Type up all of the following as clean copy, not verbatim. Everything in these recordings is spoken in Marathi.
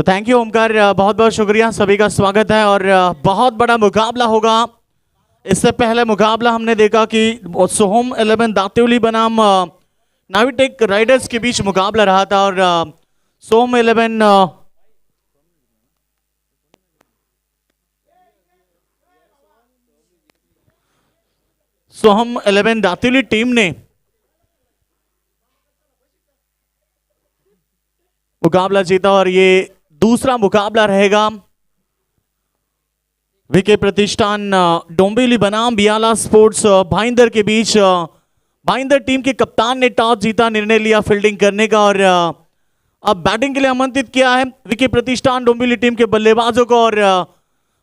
तो थैंक यू ओमकार, बहुत बहुत शुक्रिया, सभी का स्वागत है। और बहुत बड़ा मुकाबला होगा। इससे पहले मुकाबला हमने देखा कि सोहम 11 दातिवली बनाम नाविटेक राइडर्स के बीच मुकाबला रहा था। और सोहम 11 सोहम 11 दातिवली टीम ने मुकाबला जीता और ये दूसरा मुकाबला रहेगा विके प्रतिष्ठान डोंबिवली बनाम बियाला स्पोर्ट्स भाईंदर के बीच। भाईंदर टीम के कप्तान ने टॉस जीता, निर्णय लिया फील्डिंग करने का और अब बैटिंग के लिए आमंत्रित किया है विके प्रतिष्ठान डोंबिवली टीम के बल्लेबाजों को। और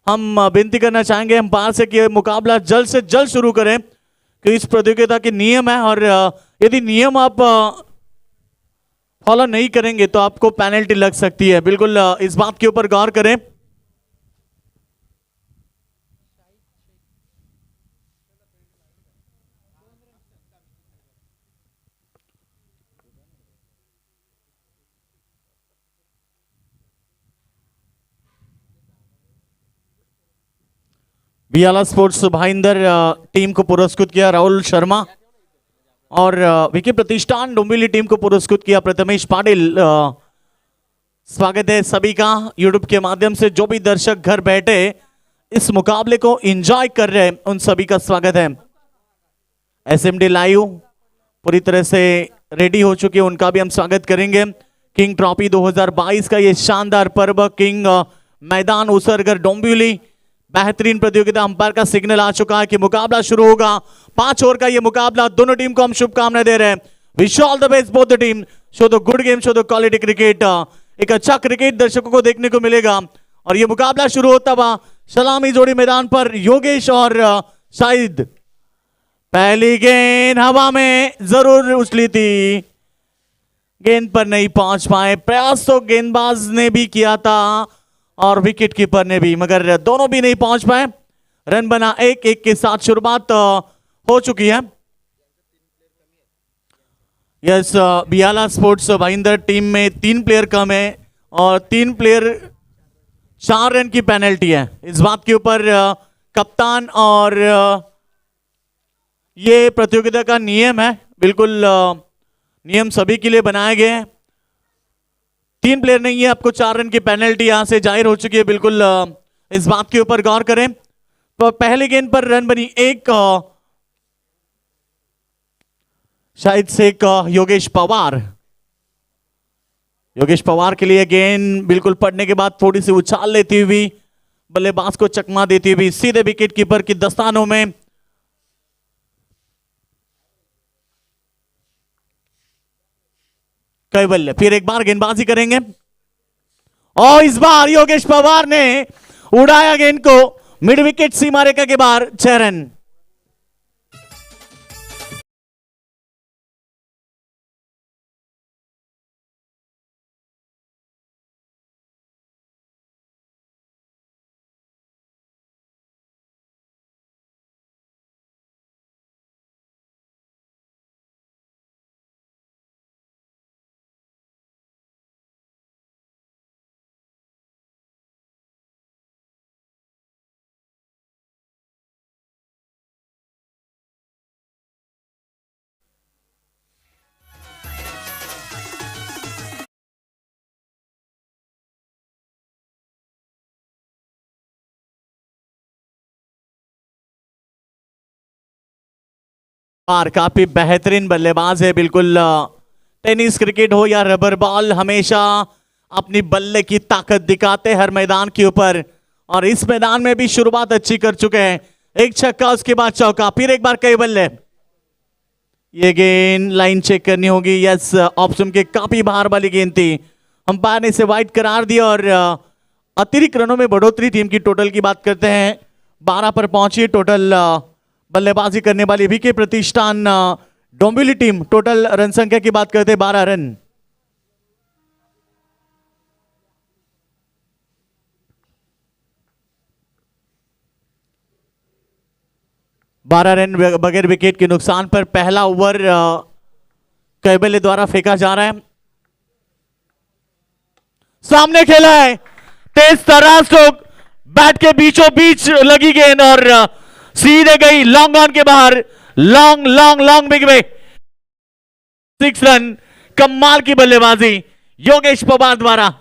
हम विनती करना चाहेंगे अंपायर से कि मुकाबला जल्द से जल्द शुरू करें, कि इस प्रतियोगिता के नियम है और यदि नियम आप फॉलो नहीं करेंगे तो आपको पेनल्टी लग सकती है। बिल्कुल इस बात के ऊपर गौर करें। बियाला स्पोर्ट्स भाईंदर टीम को पुरस्कृत किया राहुल शर्मा और विके प्रतिष्ठान डोंबिवली टीम को पुरस्कृत किया प्रथमेश पाटिल। स्वागत है सभी का यूट्यूब के माध्यम से, जो भी दर्शक घर बैठे इस मुकाबले को एंजॉय कर रहे हैं उन सभी का स्वागत है। एसएमडी लाइव पूरी तरह से रेडी हो चुके हैं, उनका भी हम स्वागत करेंगे। किंग ट्रॉफी 2022 का ये शानदार पर्व किंग मैदान उसरगर डोंबिवली, बेहतरीन प्रतियोगिता। अंपायर का सिग्नल आ चुका है कि मुकाबला शुरू होगा। 5 ओवर का ये मुकाबला, दोनों टीम को हम शुभकामनाएं दे रहे हैं। Wish all the best both the team, show the good game, show the quality cricket. एक अच्छा क्रिकेट दर्शकों को देखने को मिलेगा। और ये मुकाबला शुरू होता हुआ सलामी जोड़ी मैदान पर योगेश और शाहिद। पहली गेंद हवा में जरूर उछली थी, गेंद पर नहीं पहुंच पाए। प्रयास तो गेंदबाज ने भी किया था और विकेट कीपर ने भी, मगर दोनों भी नहीं पहुंच पाए। रन बना 1-1 के साथ शुरुआत हो चुकी है। यस, बियाला स्पोर्ट्स भाईंदर टीम में 3 प्लेयर कम है और 3 प्लेयर 4 रन की पेनल्टी है। इस बात के ऊपर कप्तान और ये प्रतियोगिता का नियम है, बिल्कुल नियम सभी के लिए बनाए गए हैं। 3 प्लेयर नहीं है, आपको 4 रन की पेनल्टी यहां से जाहिर हो चुकी है। बिल्कुल इस बात के ऊपर गौर करें। तो पहले गेंद पर रन बनी 1, शायद से योगेश पवार। योगेश पवार के लिए गेंद बिल्कुल पड़ने के बाद थोड़ी सी उछाल लेती हुई बल्लेबाज को चकमा देती हुई सीधे विकेट कीपर की दस्तानों में। कई बल्ले फिर एक बार गेंदबाजी करेंगे और इस बार योगेश पवार ने उड़ाया गेंद को मिड विकेट सीमा रेखा के बाहर। 6 रन। काफी बेहतरीन बल्लेबाज है। बिल्कुल टेनिस क्रिकेट हो या रबर बॉल, हमेशा अपनी बल्ले की ताकत दिखाते हर मैदान के ऊपर। और इस मैदान में भी शुरुआत अच्छी कर चुके हैं। एक छक्का, उसके बाद चौका, फिर एक बार कई बल्ले। ये गेंद लाइन चेक करनी होगी। यस, ऑप्शन के काफी बाहर वाली गेंद थी, अंपायर ने इसे वाइड करार दिया। और अतिरिक्त रनों में बढ़ोतरी, टीम की टोटल की बात करते हैं 12 पर पहुंची टोटल बल्लेबाजी करने वाली विके प्रतिष्ठान डोंबिवली टीम। टोटल रन संख्या की बात करते हैं 12 रन। बगैर विकेट के नुकसान पर पहला ओवर कैबले द्वारा फेंका जा रहा है। सामने खेला है, तेज तराज को बैट के बीचों बीच लगी गेंद और सीधे गई लॉन्ग ऑन के बाहर। Long long long big way, 6 run. कमाल की बल्लेबाजी योगेश पवार द्वारा।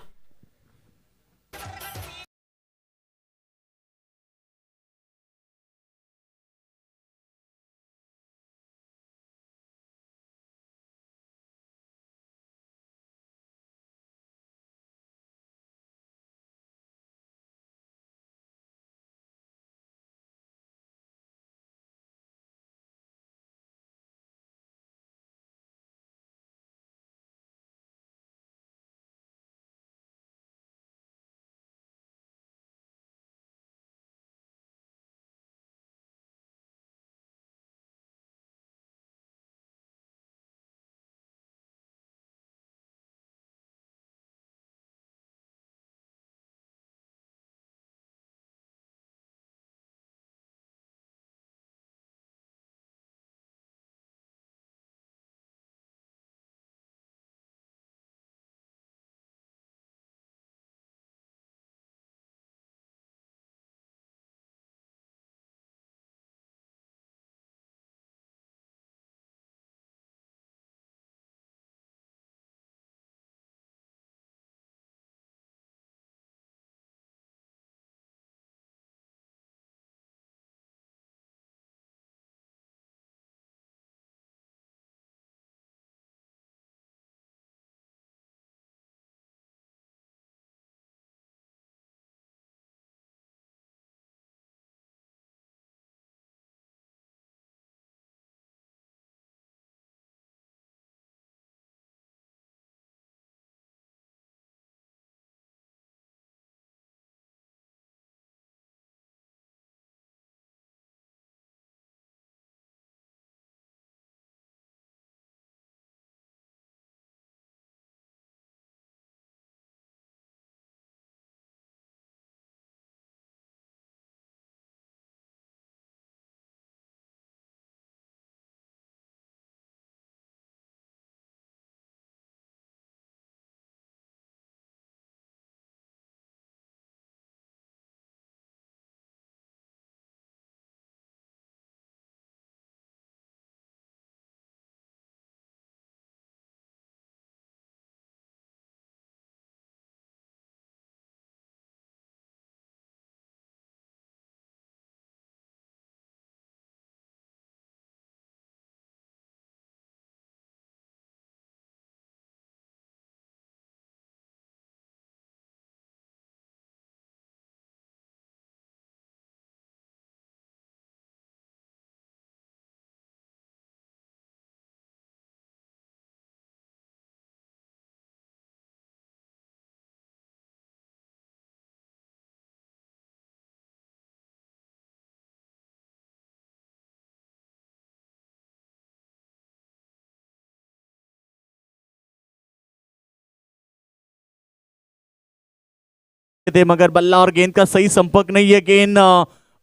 थे मगर बल्ला और गेंद का सही संपर्क नहीं है। गेंद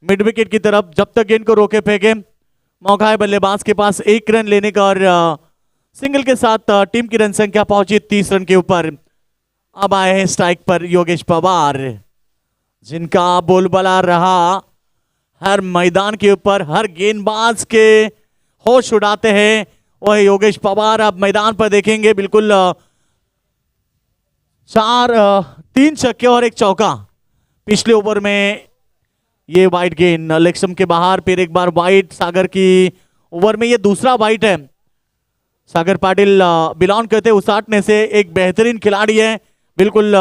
मिड विकेट की तरफ, जब तक गेंद को रोके फेंके। मौका है बल्लेबाज के पास 1 रन लेने का और सिंगल के साथ टीम की रन संख्या पहुंची 30 रन के ऊपर। अब आए हैं स्ट्राइक पर योगेश पवार, जिनका बोलबाला रहा हर मैदान के ऊपर, हर गेंदबाज के होश उड़ाते हैं वह योगेश पवार। अब मैदान पर देखेंगे बिल्कुल 3 छक्के और 1 चौका। पिछले ओवर में ये वाइड गेंद लेग के बाहर, फिर एक बार वाइड सागर की ओवर में, ये दूसरा वाइड है। सागर पाटिल बिलोंग करते उसाटने से, एक बेहतरीन खिलाड़ी है, बिल्कुल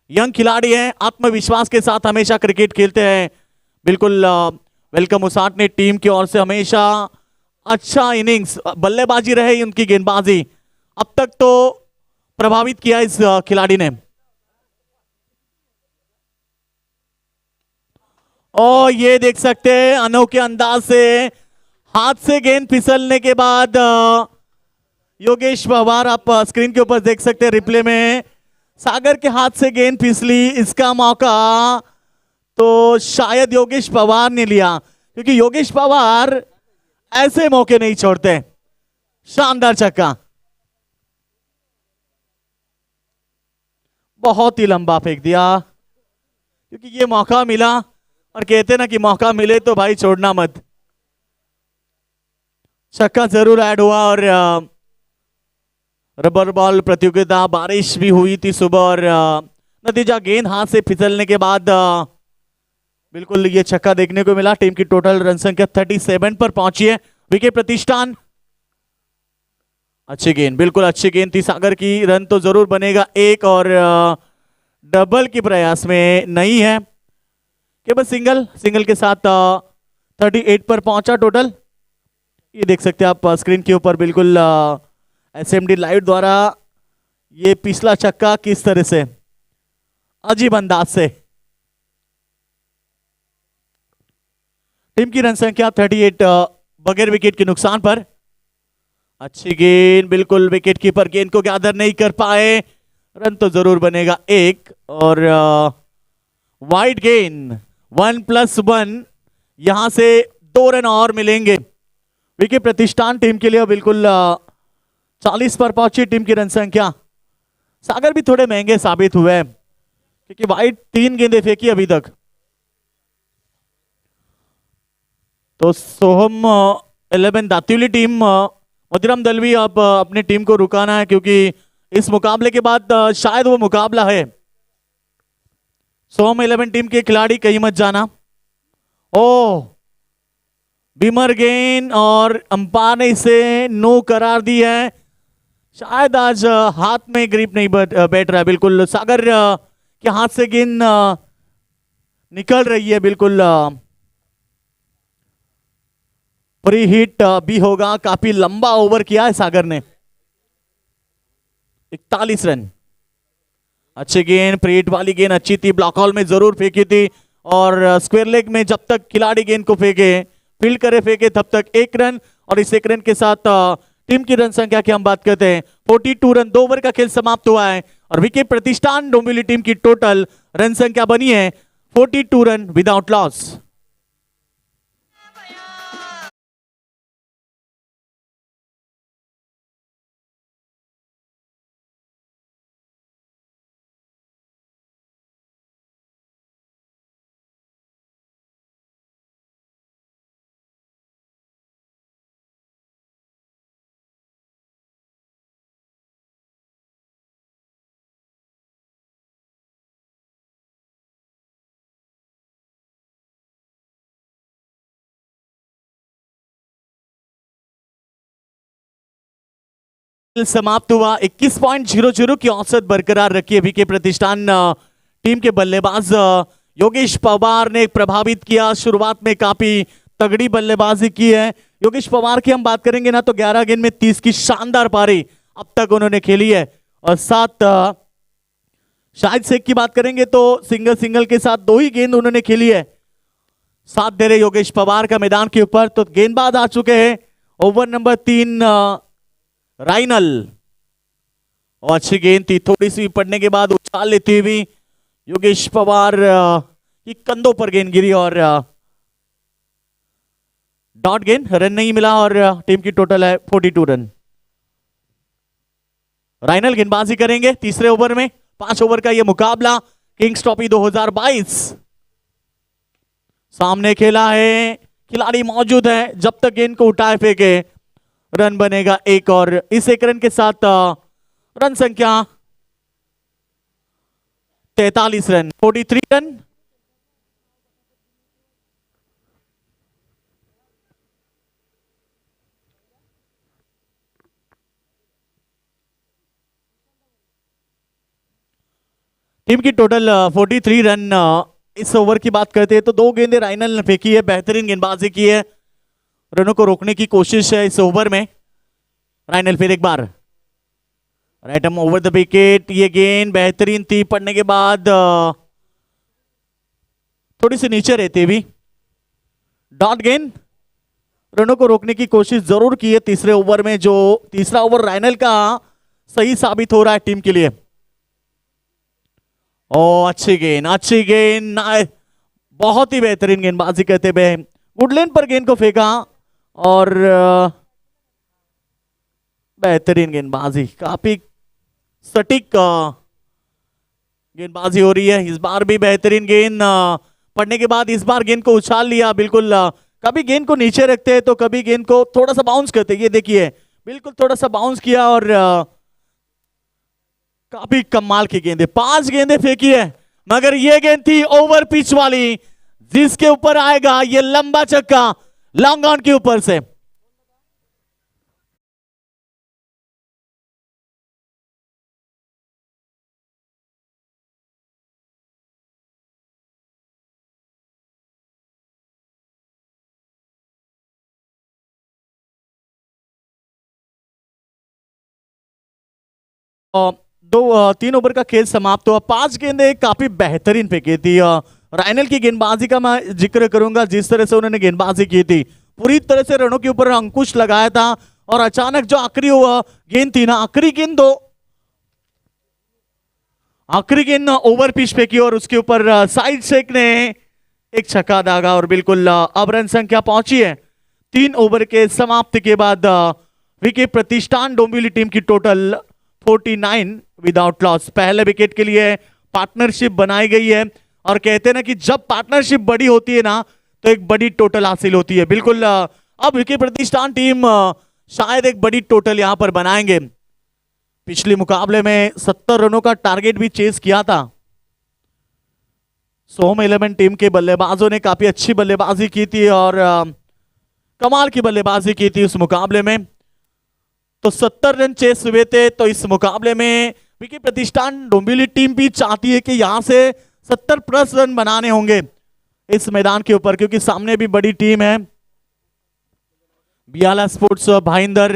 यंग खिलाड़ी है, आत्मविश्वास के साथ हमेशा क्रिकेट खेलते हैं। बिल्कुल वेलकम उसाटने टीम की ओर से, हमेशा अच्छा इनिंग्स बल्लेबाजी रहे उनकी, गेंदबाजी अब तक तो प्रभावित किया इस खिलाड़ी ने। और ये देख सकते हैं अनोखे अंदाज से हाथ से गेंद फिसलने के बाद योगेश पवार, आप स्क्रीन के ऊपर देख सकते हैं रिप्ले में, सागर के हाथ से गेंद फिसली। इसका मौका तो शायद योगेश पवार ने लिया, क्योंकि योगेश पवार ऐसे मौके नहीं छोड़ते। शानदार छक्का, बहुत ही लंबा फेंक दिया, क्योंकि ये मौका मिला, और कहते ना कि मौका मिले तो भाई छोड़ना मत। छक्का जरूर ऐड हुआ, और रबर बॉल प्रतियोगिता, बारिश भी हुई थी सुबह, और नतीजा गेंद हाथ से फिसलने के बाद बिल्कुल ये छक्का देखने को मिला। टीम की टोटल रन संख्या 37 पर पहुंची है। विकेट प्रतिष्ठान, अच्छी गेंद, बिल्कुल अच्छी गेंद थी सागर की। रन तो जरूर बनेगा एक, और डबल की प्रयास में नहीं है, केवल सिंगल। सिंगल के साथ 38 पर पहुंचा टोटल। ये देख सकते हैं आप स्क्रीन के ऊपर बिल्कुल एसएमडी लाइव द्वारा ये पिछला छक्का किस तरह से अजीब अंदाज से। टीम की रन संख्या 38 बगैर विकेट के नुकसान पर। अच्छी गेंद, बिल्कुल विकेट कीपर गेंद को गैदर नहीं कर पाए। रन तो जरूर बनेगा एक, और वाइड गेंद 1+1, यहां से 2 रन और मिलेंगे। विकेट प्रतिष्ठान टीम के लिए बिल्कुल 40 पर पहुंची टीम की रन संख्या। सागर भी थोड़े महंगे साबित हुए, क्योंकि वाइड 3 गेंदें फेंकी अभी तक। तो सोहम 11 दात्यूली टीम, मधुरम दलवी अब अपनी टीम को रुकाना है, क्योंकि इस मुकाबले के बाद शायद वो मुकाबला है। सोहम 11 टीम के खिलाड़ी कहीं मत जाना। ओ बीमर गेंद, और अंपायर ने इसे नो करार दी है। शायद आज हाथ में ग्रिप नहीं बैठ रहा है। बिल्कुल सागर के हाथ से गेंद निकल रही है। बिल्कुल प्री हिट भी होगा। काफी लंबा ओवर किया है सागर ने। 41 रन, अच्छी गेंद, प्री हिट वाली गेंद अच्छी थी, ब्लॉक हॉल में जरूर फेंकी थी, और स्क्वायर लेग में जब तक खिलाड़ी गेंद को फेंके, फील्ड करे फेंके, तब तक 1 रन। और इस 1 रन के साथ टीम की रन संख्या की हम बात करते हैं 42 रन। 2 ओवर का खेल समाप्त हुआ है, और विकेट प्रतिष्ठान डोंबिवली टीम की टोटल रन संख्या बनी है 42 रन विदाउट लॉस। समाप्त हुआ। 21.00 की औसत बरकरार रखी है विकेट प्रतिष्ठान टीम के बल्लेबाज योगेश पवार ने प्रभावित किया। शुरुआत में काफी तगड़ी बल्लेबाजी की है योगेश पवार की। हम बात करेंगे ना तो 11 गेंद में 30 की शानदार पारी अब तक उन्होंने खेली है, और 7 शाहिद शेख की बात करेंगे तो सिंगल के साथ 2 ही गेंद उन्होंने खेली है। 7 दे रहे योगेश पवार का मैदान के ऊपर। तो गेंदबाज आ चुके हैं ओवर नंबर 3 राइनल, और अच्छी गेंद थी, थोड़ी सी पड़ने के बाद उछाल लेती हुई योगेश पवार की कंधों पर गेंद गिरी, और डॉट गेंद, रन नहीं मिला, और टीम की टोटल है 42 रन। राइनल गेंदबाजी करेंगे तीसरे ओवर में। 5 ओवर का यह मुकाबला किंग्स ट्रॉफी 2022 सामने खेला है, खिलाड़ी मौजूद है। जब तक गेंद को उठाए फेंके रन बनेगा एक, और इस 1 रन के साथ रन संख्या 43 रन, 43 रन। टीम की टोटल 43 रन। इस ओवर की बात करते हैं तो 2 गेंदें राइनल ने फेंकी है, बेहतरीन गेंदबाजी की है, रनों को रोकने की कोशिश है इस ओवर में। राइनल फिर एक बार right arm over the wicket. ये गेंद बेहतरीन थी, पड़ने के बाद थोड़ी सी नीचे रहती हुई डॉट गेंद। रनों को रोकने की कोशिश जरूर की है तीसरे ओवर में, जो तीसरा ओवर राइनल का सही साबित हो रहा है टीम के लिए। ओ अच्छी गेंद, बहुत ही बेहतरीन गेंदबाजी करते हुए वुडलैंड पर गेंद को फेंका, और बेहतरीन गेंदबाजी, काफी सटीक गेंदबाजी हो रही है, इस बार भी बेहतरीन गेंद पड़ने के बाद इस बार गेंद को उछाल लिया बिल्कुल। कभी गेंद को नीचे रखते हैं तो कभी गेंद को थोड़ा सा बाउंस करते हैं, ये देखिए बिल्कुल थोड़ा सा बाउंस किया और काफी कमाल की गेंद है। 5 गेंदें फेंकी है मगर ये गेंद थी ओवर पिच वाली, जिसके ऊपर आएगा ये लंबा चक्का लॉन्ग ऑन के ऊपर से। दो 3 ओवर का खेल समाप्त हुआ। 5 गेंदें काफी बेहतरीन फेंकी थी। रायनल की गेंदबाजी का मैं जिक्र करूंगा, जिस तरह से उन्होंने गेंदबाजी की थी, पूरी तरह से रनों के ऊपर अंकुश लगाया था और अचानक जो आखिरी गेंद थी ना, आखिरी गेंद ओवर पिच फेंकी और उसके ऊपर साइड से ने एक छक्का दागा और बिल्कुल अब रन संख्या पहुंची है 3 ओवर के समाप्ति के बाद। विकेट प्रतिष्ठान डोंबिवली टीम की टोटल 49 विदाउट लॉस। पहले विकेट के लिए पार्टनरशिप बनाई गई है और कहते हैं ना कि जब पार्टनरशिप बड़ी होती है ना तो एक बड़ी टोटल हासिल होती है। बिल्कुल अब विकेट प्रतिष्ठान टीम शायद एक बड़ी टोटल यहां पर बनाएंगे। पिछले मुकाबले में 70 रनों का टारगेट भी चेस किया था। सोम 11 टीम के बल्लेबाजों ने काफी अच्छी बल्लेबाजी की थी और कमाल की बल्लेबाजी की थी उस मुकाबले में। तो 70 रन चेस हुए थे। तो इस मुकाबले में विकेट प्रतिष्ठान डोंबिवली टीम भी चाहती है कि यहां से 70 प्लस रन बनाने होंगे इस मैदान के ऊपर, क्योंकि सामने भी बड़ी टीम है बियाला स्पोर्ट्स भाईंदर।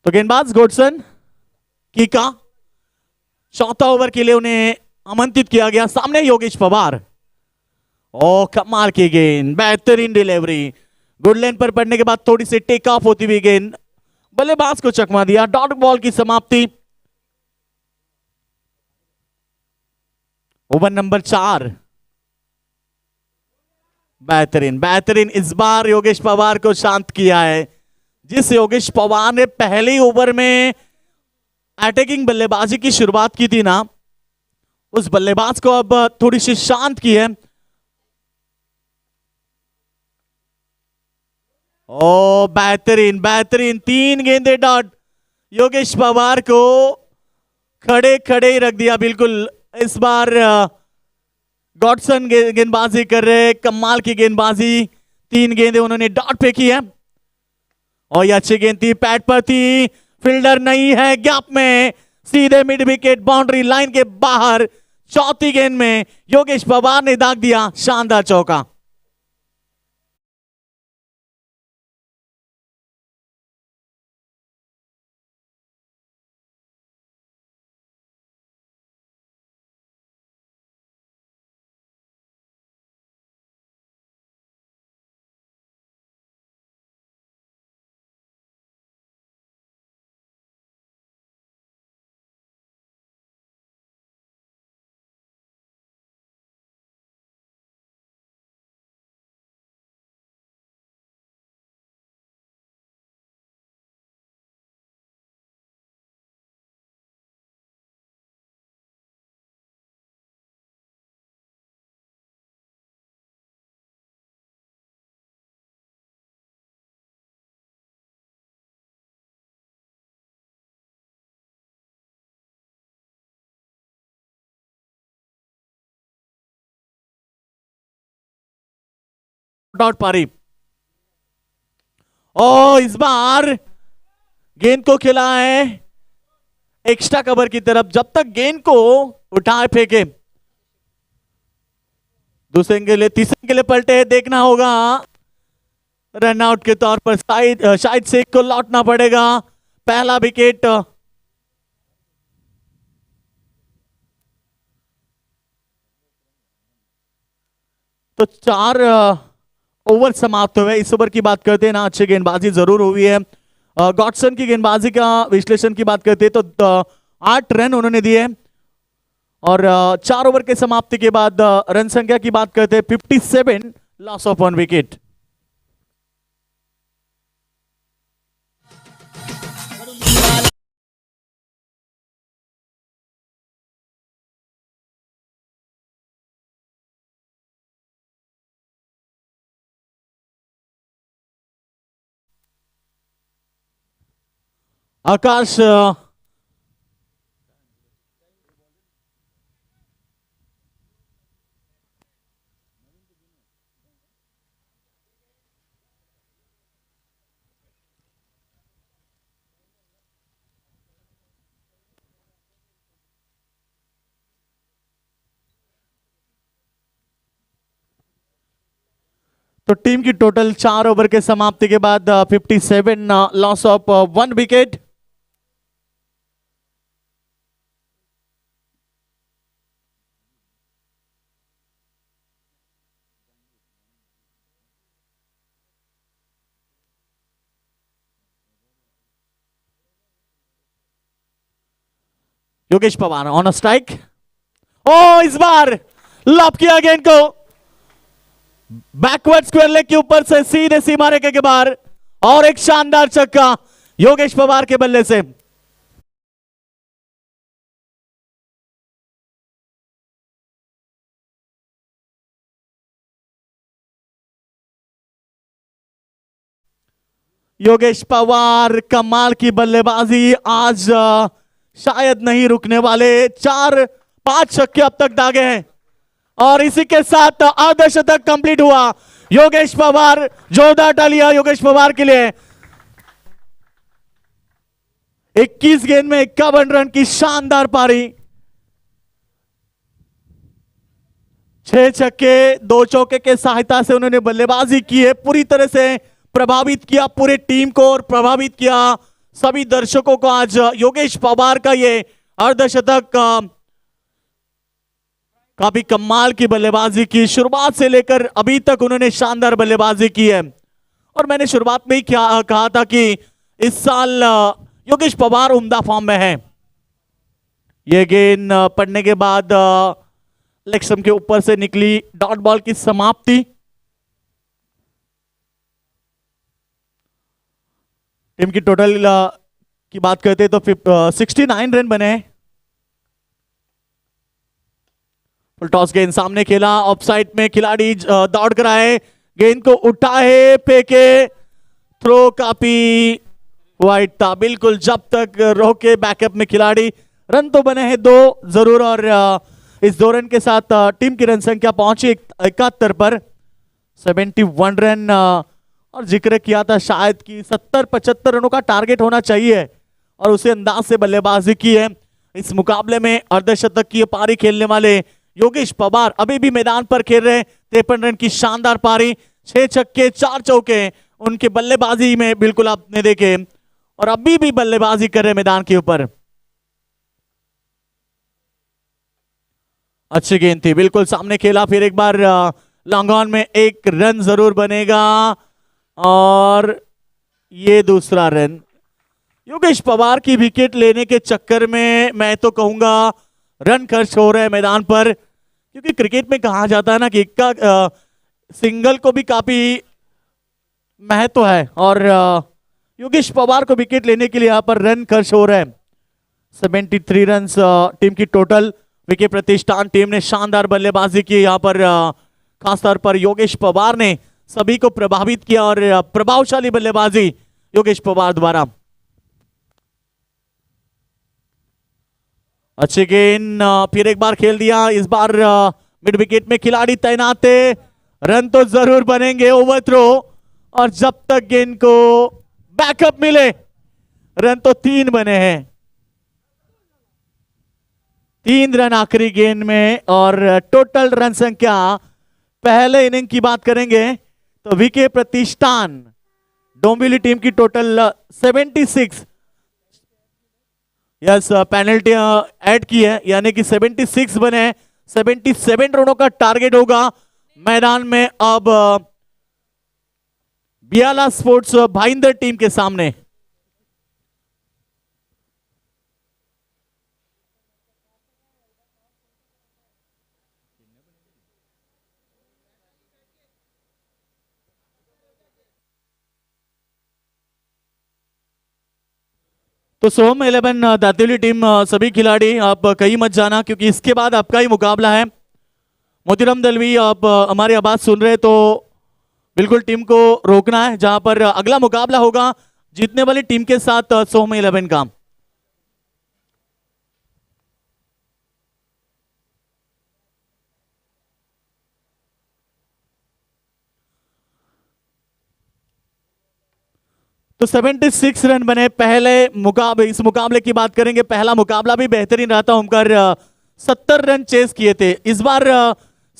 तो गेंदबाज गोडसन कीका, चौथा ओवर के लिए उन्हें आमंत्रित किया गया। सामने योगेश पवार। ओ कमाल की गेंद, बेहतरीन डिलीवरी, गुड लाइन पर पड़ने के बाद थोड़ी सी टेक ऑफ होती हुई गेंद बल्लेबाज को चकमा दिया। डॉट बॉल की समाप्ति। Over number 4। बेहतरीन इस बार योगेश पवार को शांत किया है। जिस योगेश पवार ने पहले ओवर में अटैकिंग बल्लेबाजी की शुरुआत की थी ना, उस बल्लेबाज को अब थोड़ी सी शांत की है। ओ बेहतरीन 3 गेंदे डॉट। योगेश पवार को खड़े खड़े ही रख दिया बिल्कुल। इस बार गॉडसन गेंदबाजी कर रहे, कमाल की गेंदबाजी। 3 गेंदे उन्होंने डॉट पे की है और ये अच्छी गेंद थी, पैड पर थी, फील्डर नहीं है, गैप में सीधे मिड विकेट बाउंड्री लाइन के बाहर। चौथी गेंद में योगेश पवार ने दाग दिया शानदार चौका। आउट पारी। ओ इस बार गेंद को खेला है एक्स्ट्रा कवर की तरफ। जब तक गेंद को उठाए फेंके, दूसरे के लिए तीसरे के लिए पलटे, देखना होगा रनआउट के तौर पर शायद शेख को लौटना पड़ेगा। पहला विकेट तो 4 ओवर समाप्त हुए। इस ओवर की बात करते हैं ना, अच्छी गेंदबाजी जरूर हुई है। गॉडसन की गेंदबाजी का विश्लेषण की बात करते हैं तो 8 रन उन्होंने दिए और 4 ओवर के समाप्ति के बाद रन संख्या की बात करते हैं 57, लॉस ऑफ 1 विकेट। आकाश तो टीम की टोटल 4 ओवर के समाप्ति के बाद 57 loss of 1 wicket. Yogesh Pawar on a strike. ओ इस बार लॉप किया गेंद को बैकवर्ड स्क्वायर लेग के ऊपर से सीधे सीमा रेखा के बाहर, और एक शानदार छक्का योगेश पवार के बल्ले से। योगेश पवार कमाल की बल्लेबाजी, आज शायद नहीं रुकने वाले। 4-5 छक्के अब तक दागे हैं और इसी के साथ अर्धशतक कंप्लीट हुआ। योगेश पवार, जोरदार तालियां योगेश पवार के लिए। 21 गेंद में 51 रन की शानदार पारी, 6 छक्के 2 चौके के सहायता से उन्होंने बल्लेबाजी की है। पूरी तरह से प्रभावित किया पूरे टीम को और प्रभावित किया सभी दर्शकों को। आज योगेश पवार का ये अर्धशतक, काफी कमाल की बल्लेबाजी की। शुरुआत से लेकर अभी तक उन्होंने शानदार बल्लेबाजी की है और मैंने शुरुआत में ही कहा था कि इस साल योगेश पवार उम्दा फॉर्म में है। यह गेंद पड़ने के बाद लेग स्टंप के ऊपर से निकली, डॉट बॉल की समाप्ति। टीम की टोटल की बात करते तो 69 रन बने। फुल टॉस गेंद सामने खेला, ऑफ साइड में खिलाड़ी दौड़ कर आए, गेंद को उठाए, फेंके, थ्रो काफी वाइड था बिल्कुल। जब तक रोके बैकअप में खिलाड़ी, रन तो बने हैं 2 जरूर और इस 2 रन के साथ टीम की रन संख्या पहुंची 71 पर। 71 रन और जिक्र किया था शायद कि 70-75 रनों का टारगेट होना चाहिए और उसे अंदाज से बल्लेबाजी की है। इस मुकाबले में अर्धशतक की पारी खेलने वाले योगेश पवार अभी भी मैदान पर खेल रहे। 53 रन की शानदार पारी, 6 छक्के 4 चौके उनके बल्लेबाजी में बिल्कुल आपने देखे और अभी भी बल्लेबाजी कर रहे मैदान के ऊपर। अच्छी गेंद थी, बिल्कुल सामने खेला, फिर एक बार लॉन्ग ऑन में 1 रन जरूर बनेगा और ये दूसरा रन। योगेश पवार की विकेट लेने के चक्कर में मैं तो कहूंगा रन खर्च हो रहे हैं मैदान पर, क्योंकि क्रिकेट में कहा जाता है ना कि इक्का सिंगल को भी काफी महत्व है और योगेश पवार को विकेट लेने के लिए यहां पर रन खर्च हो रहे हैं। 73 रन टीम की टोटल। विकेट प्रतिष्ठान टीम ने शानदार बल्लेबाजी की यहां पर, खासतौर पर योगेश पवार ने सभी को प्रभावित किया और प्रभावशाली बल्लेबाजी योगेश पवार द्वारा। अच्छी गेंद, फिर एक बार खेल दिया, इस बार मिड विकेट में खिलाड़ी तैनात थे, रन तो जरूर बनेंगे। ओवर थ्रो और जब तक गेंद को बैकअप मिले, रन तो 3 बने हैं। 3 रन आखिरी गेंद में और टोटल रन संख्या पहले इनिंग की बात करेंगे तो विकेट प्रतिष्ठान डोंबिवली टीम की टोटल 76, यस पेनल्टी ऐड की है यानी कि 76 बने। 77 रनों का टारगेट होगा मैदान में अब बियाला स्पोर्ट्स भाईंदर टीम के सामने। तो सोम 11 दातिवली टीम, सभी खिलाड़ी आप कहीं मत जाना क्योंकि इसके बाद आपका ही मुकाबला है। मोतीराम दलवी, आप हमारी आवाज सुन रहे तो बिल्कुल टीम को रोकना है। जहां पर अगला मुकाबला होगा जीतने वाली टीम के साथ सोहम 11 का। तो 76 रन बने पहले मुकाबले। इस मुकाबले की बात करेंगे, पहला मुकाबला भी बेहतरीन रहा था, ओमकार 70 रन चेस किए थे। इस बार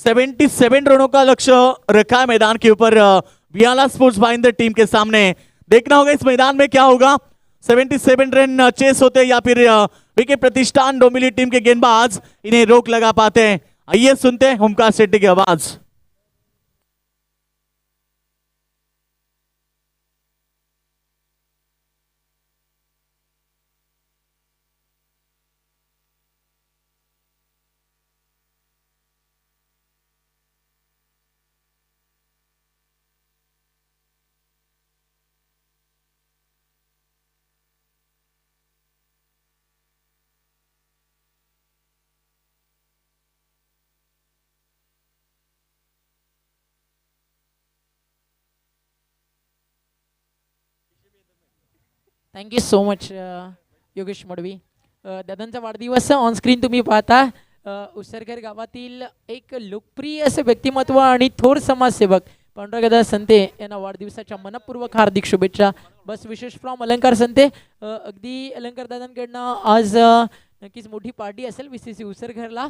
77 रनों का लक्ष्य रखा है मैदान के ऊपर बियाला स्पोर्ट्स भाईंदर टीम के सामने। देखना होगा इस मैदान में क्या होगा, 77 रन चेस होते या फिर विकेट प्रतिष्ठान डोंबिवली टीम के गेंदबाज इन्हें रोक लगा पाते हैं। आइए सुनते हैं ओमकार शेट्टी की आवाज। Thank you so much Yogesh Madavi. दादांचा वाढदिवस ऑन स्क्रीन तुम्ही पाहता. उसरकर गावातील एक लोकप्रिय असे व्यक्तिमत्व आणि थोर समाजसेवक पांडुरंगदादा संते यांना वाढदिवसाच्या मनपूर्वक हार्दिक शुभेच्छा. बस विशेष फ्रॉम अलंकार संते. अगदी अलंकार दादांकडनं आज नक्कीच मोठी पार्टी असेल VCC उसरघरला,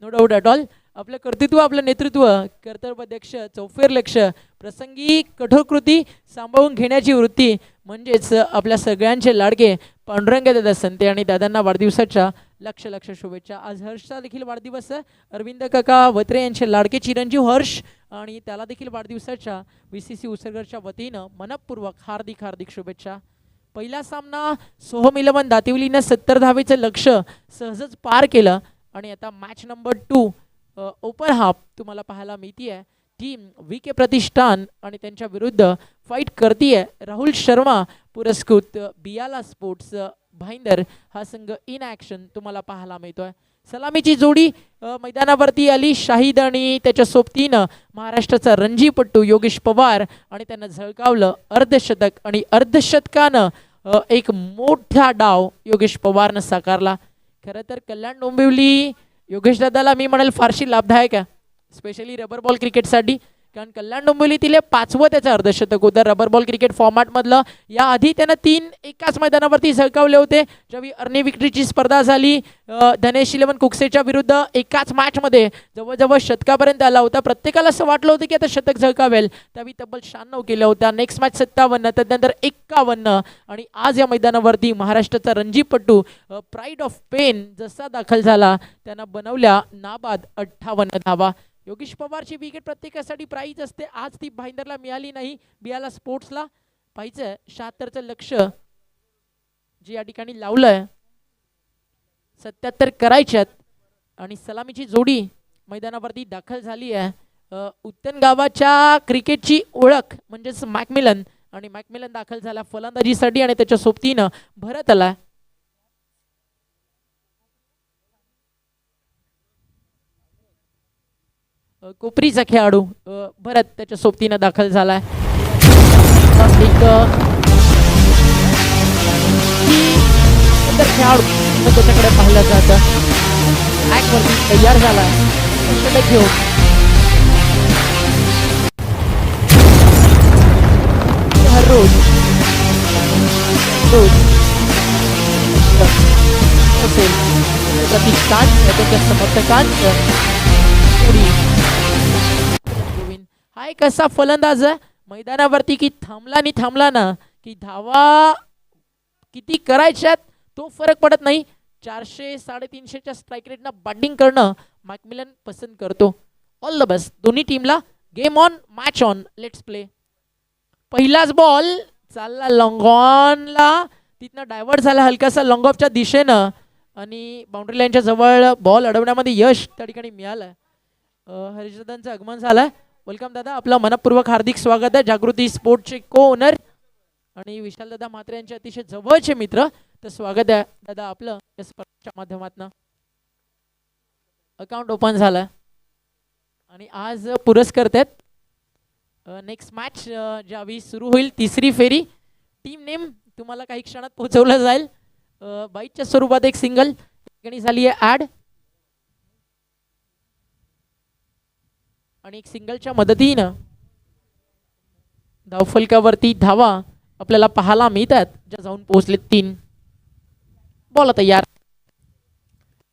नो डाऊट ॲट ऑल. आपलं कर्तृत्व, आपलं नेतृत्व, कर्तव्यदक्ष, चौफेर लक्ष, प्रसंगी कठोर कृती सांभाळून घेण्याची वृत्ती म्हणजेच आपल्या सगळ्यांचे लाडके पांडुरंग दादा संते आणि दादांना वाढदिवसाच्या लक्ष लक्ष शुभेच्छा. आज हर्षचा देखील वाढदिवस. अरविंद काका वत्रे यांचे लाडके चिरंजीव हर्ष आणि त्याला देखील वाढदिवसाच्या VCC उसरघरच्या वतीनं मनपूर्वक हार्दिक हार्दिक शुभेच्छा. पहिला सामना सोहम 11 दातिवलीनं 70 धावेचं लक्ष सहजच पार केलं आणि आता मॅच नंबर 2 ओपन हाफ तुम्हाला पाहायला मिळते आहे. टीम VK प्रतिष्ठान आणि त्यांच्या विरुद्ध फाईट करतीये राहुल शर्मा पुरस्कृत बियाला स्पोर्ट्स भाईंदर हा संघ इन ॲक्शन तुम्हाला पाहायला मिळतोय. सलामीची जोडी मैदानावरती आली. शाहिद आणि त्याच्या सोबतीनं महाराष्ट्राचा रणजीपट्टू योगेश पवार आणि त्यांना झळकावलं अर्धशतक आणि अर्धशतकानं एक मोठा डाव योगेश पवारनं साकारला. खरं तर कल्याण डोंबिवली योगेश दादाला मी म्हणाल फारशी लाभदायक आहे, स्पेशली रबर बॉल क्रिकेटसाठी. कारण कल्याण डोंबिवलीतील 5वं त्याचं अर्धशतक होतं रबर बॉल क्रिकेट फॉर्मॅटमधलं. याआधी त्यानं 3 एकाच मैदानावरती झळकावले होते. ज्यावेळी अर्नी विक्ट्रीची स्पर्धा झाली धनेश 11 कुकसेच्या विरुद्ध एकाच मॅचमध्ये जवळजवळ शतकापर्यंत आला होता. प्रत्येकाला असं वाटलं होतं की आता शतक झळकावेल. त्यावेळी तब्बल 96 केल्या होत्या. नेक्स्ट मॅच 57, त्यानंतर 51 आणि आज या मैदानावरती महाराष्ट्राचा रणजीपट्टू प्राईड ऑफ पेन जसा दाखल झाला त्यानं बनवल्या नाबाद 58 धावा. योगेश पवारची विकेट प्रत्येकासाठी प्राईज असते. आज ती भाईंदरला मिळाली नाही. बियाला स्पोर्ट्सला पाहिजे 76चं लक्ष जे या ठिकाणी लावलंय 77 करायच्यात आणि सलामीची जोडी मैदानावरती दाखल झाली आहे. उत्तन गावाच्या क्रिकेटची ओळख म्हणजेच मॅकमिलन आणि मॅकमिलन दाखल झाला फलंदाजीसाठी आणि त्याच्या सोबतीनं भरत आला. कोपरीचा खेळाडू भरत त्याच्या सोबतीनं दाखल झालाय. एक खेळाडू त्याच्याकडे पाहिलं जातं. ॲकवरती तयार झालाय घेऊन. हर रोज असेल प्रतिष्ठान त्यांच्या समर्थकांचं हा एक असा फलंदाज मैदानावरती की थांबला ना की धावा किती करायच्यात तो फरक पडत नाही. 400 350च्या स्ट्राईक रेटनं बॅटिंग करणं मॅकमिलन पसंत करतो. ऑल द बेस्ट दोन्ही टीमला. Game on, match on, let's play. पहिलाच बॉल चालला लॉंग ऑनला, तिथनं डायव्हर्ट झाला हलकासा लॉंग ऑफच्या दिशेनं आणि बाउंड्री लाईनच्या जवळ बॉल अडवण्यामध्ये यश त्या ठिकाणी मिळालं. हरीशदादांचं आगमन झालंय. वेलकम दादा, आपलं मनपूर्वक हार्दिक स्वागत आहे. जागृती स्पोर्टचे को ओनर आणि विशाल दादा म्हात्रे यांचे अतिशय जवळचे मित्र. तर स्वागत आहे दादा आपलं या स्पर्धेच्या माध्यमातून. अकाउंट ओपन झालं आणि आज पुरस्कर्त्यात नेक्स्ट मॅच ज्यावेळी सुरू होईल तिसरी फेरी. टीम नेम तुम्हाला काही क्षणात पोहोचवलं जाईल. बाईटच्या स्वरूपात एक सिंगल ठिकाणी झाली आहे ॲड, आणि एक सिंगलच्या मदतीनं धावफलकावरती धावा आपल्याला पाहायला मिळतात, ज्या जाऊन पोहोचले 3. बॉल तयार.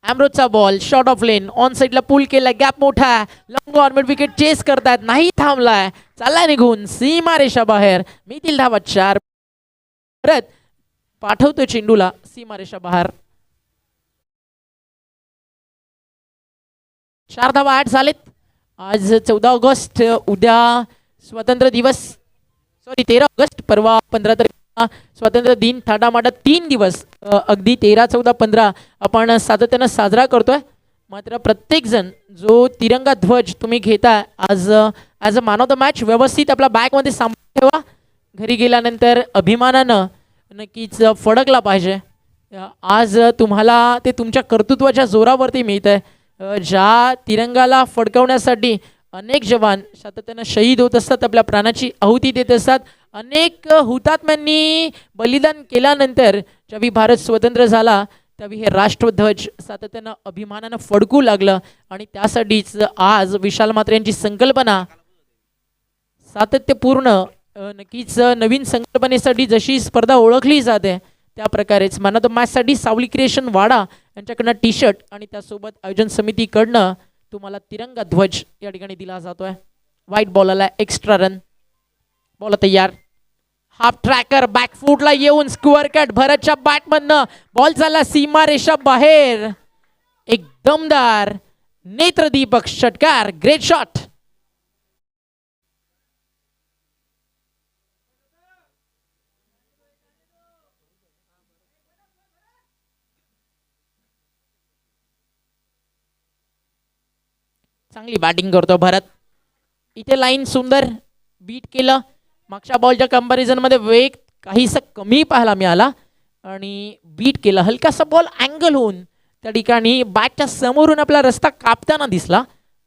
ॲम्रोजचा ball short of length on साईडला पुल केलाय, गॅप मोठा आहे, long on mid wicket chase करतायत, नाही थांबलाय, चाललाय निघून सीमा रेषा बाहेर. मिळतील धावा 4. परत पाठवतो चेंडूला सीमा रेषा बाहेर. 4 धावा ॲड झालेत. आज 14 ऑगस्ट, उद्या स्वातंत्र्य दिवस, सॉरी 13 ऑगस्ट, परवा 15 तारखेला स्वातंत्र्य दिन. थाटामाटात 3 दिवस अगदी 13, 14, 15 आपण सातत्यानं साजरा करतोय. मात्र प्रत्येकजण जो तिरंगा ध्वज तुम्ही घेताय आज as a man of the match, व्यवस्थित आपल्या बॅगमध्ये सांभाळून ठेवा. घरी गेल्यानंतर अभिमानानं नक्कीच फडकला पाहिजे. आज तुम्हाला ते तुमच्या कर्तृत्वाच्या जोरावरती मिळत आहे. ज्या तिरंगाला फडकवण्यासाठी अनेक जवान सातत्यानं शहीद होत असतात, आपल्या प्राणाची आहुती देत असतात. अनेक हुतात्म्यांनी बलिदान केल्यानंतर ज्यावेळी भारत स्वतंत्र झाला त्यावेळी हे राष्ट्रध्वज सातत्यानं अभिमानानं फडकू लागलं. आणि त्यासाठीच आज विशाल म्हात्रे यांची संकल्पना सातत्यपूर्ण, नक्कीच नवीन संकल्पनेसाठी जशी स्पर्धा ओळखली जाते त्या प्रकारेच मॅन ऑफ द मॅचसाठी सावली क्रिएशन वाडा यांच्याकडनं टी शर्ट आणि त्यासोबत आयोजन समितीकडनं तुम्हाला तिरंगा ध्वज या ठिकाणी दिला जातोय. व्हाईट बॉलला एक्स्ट्रा रन. बॉल तयार. हाफ ट्रॅकर बॅकफूटला येऊन स्क्वेअर कट भरतच्या बॅटमधनं बॉल झाला सीमा रेषा बाहेर. एक दमदार नेत्रदीपक षटकार, ग्रेट शॉट. चांगली बॅटिंग करतो भरत. इथे लाईन सुंदर बीट केलं. मागच्या बॉलच्या कंपॅरिझनमध्ये वेग काहीसा कमी पाहायला मिळाला आणि बीट केलं. हलकासा बॉल अँगल होऊन त्या ठिकाणी बॅटच्या समोरून आपला रस्ता कापताना दिसला